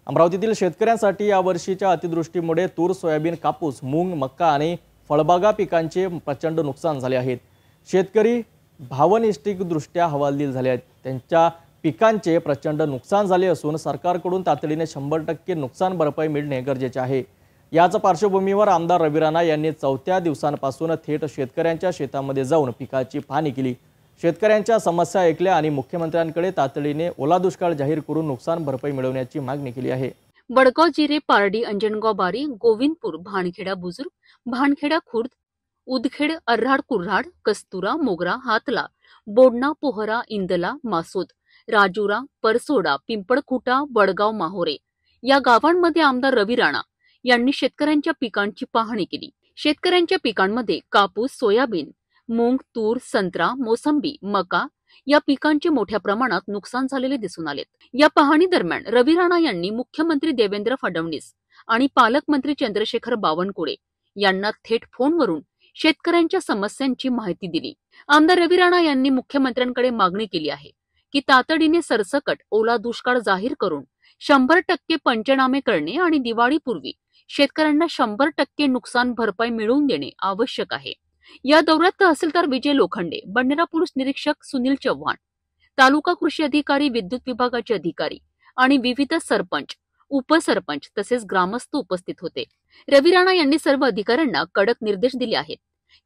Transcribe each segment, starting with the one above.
अमरावतीतील शेतकऱ्यांसाठी या वर्षीच्या अतिवृष्टीमुळे तूर, सोयाबीन, कापूस, मूग, मक्का आणि फळबागा पिकांचे प्रचंड नुकसान झाले आहे। शेतकरी भावनिष्ठिकदृष्ट्या हवालदिल झाले आहेत। त्यांच्या पिकांचे प्रचंड नुकसान झाले असून सरकारकडून तातडीने 100% नुकसान भरपाई मिळणे गरजेचे आहे। याच पार्श्वभूमीवर आमदार रवी राणा यांनी चौथ्या दिवसांपासून थेट शेतकऱ्यांच्या शेतामध्ये जाऊन पिकाची पाहणी केली। शेतकऱ्यांच्या समस्या ऐकल्या आणि मुख्यमंत्र्यांकडे तातडीने ओला दुष्काळ जाहीर करून नुकसान भरपाई मिळवण्याची मागणी केली आहे। बडगाव, जिरे, पारडी, अंजनगाव, बारी, गोविंदपूर, भानखेडा, बुजुर्ग, भानखेडा, खुर्द, उदखेड, अर्राड, कुर्हाड, कस्तुरा, मोगरा, हातला, बोडणा, पोहरा, इंदला, मासोद, राजुरा, परसोडा, पिंपळखुटा, बडगाव, माहोरे या गावांमध्ये आमदार रवी राणा यांनी शेतकऱ्यांच्या पिकांची पाहणी केली। शेतकऱ्यांच्या पिकांमध्ये कापूस, सोयाबीन, मूग, तूर, संत्रा, मोसंबी, मका या पिकांचे मोठ्या प्रमाणात नुकसान झालेले दिसून आले। या पाहणी दरम्यान रवी राणा यांनी मुख्यमंत्री देवेंद्र फडणवीस आणि पालकमंत्री चंद्रशेखर बावनकुळे यांना थेट फोनवरून शेतकऱ्यांच्या समस्यांची माहिती दिली। आमदार रवी राणा यांनी मुख्यमंत्र्यांकडे मागणी केली आहे की तातडीने सरसकट ओला दुष्काळ जाहीर करून 100% पंचनामे करणे आणि दिवाळीपूर्वी शेतकऱ्यांना 100% नुकसान भरपाई मिळवून देणे आवश्यक आहे। या दौऱ्यात तहसीलदार विजय लोखंडे, बंडरा पोलीस निरीक्षक सुनील चव्हाण, तालुका कृषी अधिकारी, विद्युत विभागाचे अधिकारी आणि विविध सरपंच, उपसरपंच तसेच ग्रामस्थ उपस्थित होते। रवी राणा यांनी सर्व अधिकाऱ्यांना कडक निर्देश दिले आहेत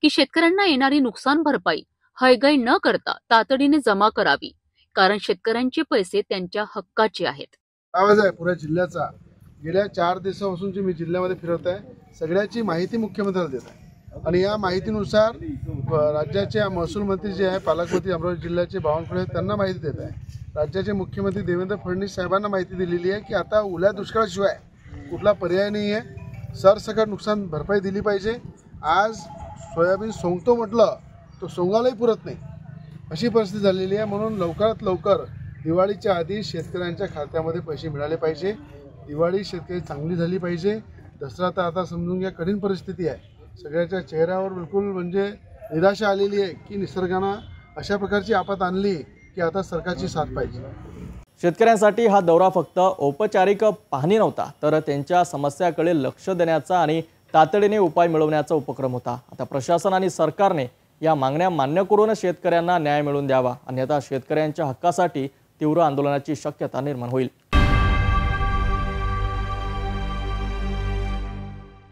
की शेतकऱ्यांना येणारी नुकसान भरपाई हयगय न करता तातडीने जमा करावी, कारण शेतकऱ्यांचे पैसे त्यांच्या हक्काचे आहेत। आवाज आहे पुऱ्या जिल्ह्याचा। गेल्या 4 दिवसापासून जी मी जिल्ह्यामध्ये फिरत आहे सगळ्याची माहिती मुख्यमंत्र्याला देत आहे आणि या माहितीनुसार राज्याचे महसूल मंत्री जे आहे, पालकमंत्री अमरावती जिल्ह्याचे बावनकुळे त्यांना माहिती देत आहे। राज्याचे मुख्यमंत्री देवेंद्र फडणवीस साहेबांना माहिती दिलेली आहे की आता ओल्या दुष्काळाशिवाय कुठला पर्याय नाही आहे, सरसकट नुकसान भरपाई दिली पाहिजे। आज सोयाबीन सोंगतो म्हटलं तर सोंगायलाही पुरत नाही अशी परिस्थिती झालेली आहे। म्हणून लवकरात लवकर दिवाळीच्या आधी शेतकऱ्यांच्या खात्यामध्ये पैसे मिळाले पाहिजे। दिवाळी शेतकरी चांगली झाली पाहिजे। दसरा तर आता समजून घ्या कठीण परिस्थिती आहे। सगळ्याच्या चेहऱ्यावर बिलकुल म्हणजे निराशा आलेली आहे की निसर्गाने अशा प्रकारची आपत आणली की आता सरकारची साथ पाहिजे। शेतकऱ्यांसाठी हा दौरा फक्त औपचारिक पाहणी नव्हता, तर त्यांच्या समस्याकडे लक्ष देण्याचा आणि तातडीने उपाय मिळवण्याचा उपक्रम होता। आता प्रशासन आणि सरकारने या मागण्या मान्य करून शेतकऱ्यांना न्याय मिळवून द्यावा, अन्यथा शेतकऱ्यांच्या हक्कासाठी तीव्र आंदोलनाची शक्यता निर्माण होईल।